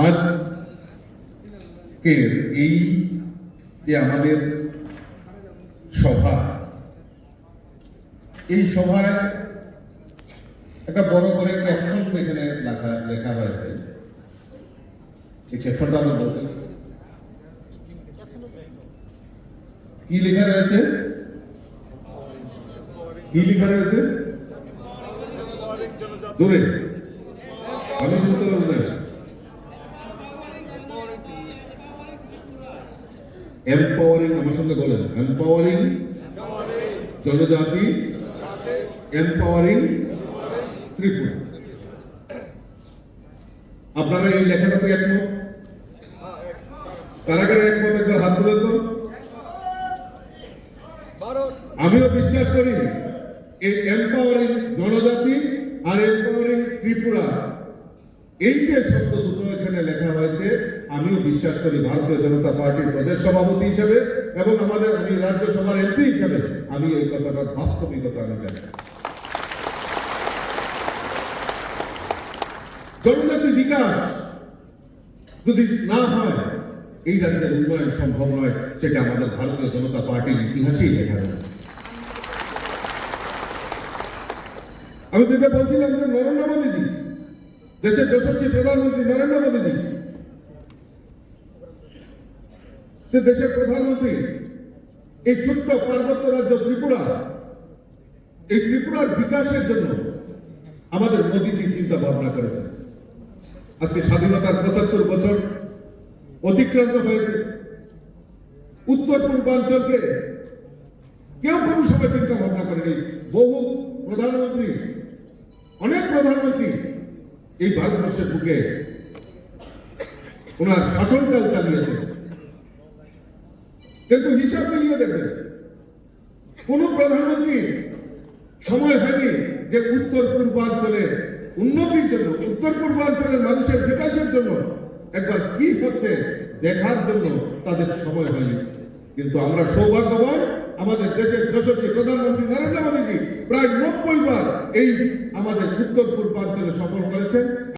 আজকের এই যে আমাদের সভা, এই সভায় একটা বড় করে ক্যাপশন এখানে লেখা হয়েছে। এই ক্যাপশনটা আমরা বলতে কি লেখা রয়েছে? কি লেখা রয়েছে? দূরে আমি শুনতে পাবো। এম্পাওয়ারিং, আমার সঙ্গে বলেন, এম্পাওয়ারিং জনজাতি, এম্পাওয়ারিং ত্রিপুরা। আপনারা এই লেখাটাতে একমত? কারা কারা একমত একবার হাত তুলে তো। আমিও বিশ্বাস করি এই এম্পাওয়ারিং জনজাতি আর এম্পাওয়ারিং ত্রিপুরা, এই যে শব্দ দুটো এখানে লেখা হয়েছে, আমিও বিশ্বাস করি ভারতীয় জনতা পার্টির প্রদেশ সভাপতি হিসেবে এবং আমি রাজ্যসভার এমপি হিসেবে আমি এই কথাটার বাস্তবিকতা আমি জানি। জনজাতি বিকাশ যদি না হয় এই রাজ্যের উন্নয়ন সম্ভব নয়, সেটা আমাদের ভারতীয় জনতা পার্টির ইতিহাসেই লেখা রয়েছে। আমি যেটা বলছিলাম যে নরেন্দ্র মোদীজি, দেশের যশস্বী প্রধানমন্ত্রী নরেন্দ্র মোদীজি, দেশের প্রধানমন্ত্রী এই ছোট্ট পার্বত্য রাজ্য ত্রিপুরা, এই ত্রিপুরার বিকাশের জন্য আমাদের মোদীজি চিন্তা ভাবনা করেছেন। আজকে স্বাধীনতার ৭৫ বছর অতিক্রান্ত হয়েছে। উত্তর পূর্বাঞ্চলকে কেউ কোনো সময় চিন্তা ভাবনা করেনি। বহু প্রধানমন্ত্রী, অনেক প্রধানমন্ত্রী এই ভারতবর্ষের বুকে ওনার শাসনকাল চালিয়েছেন, কিন্তু হিসাব মিলিয়ে দেখবেন কোন প্রধানমন্ত্রী সময় হয়নি যে উত্তর পূর্বাঞ্চলে উন্নতির জন্য, উত্তর পূর্বাঞ্চলের মানুষের বিকাশের জন্য একবার কি হচ্ছে দেখার জন্য তাদের সময় হয়নি। কিন্তু আমরা সৌভাগ্যবান, আমাদের দেশের যশস্বী প্রধানমন্ত্রী নরেন্দ্র মোদীজি প্রায় ৯০ বার এই আমাদের উত্তর পূর্বাঞ্চলে সফর করেছেন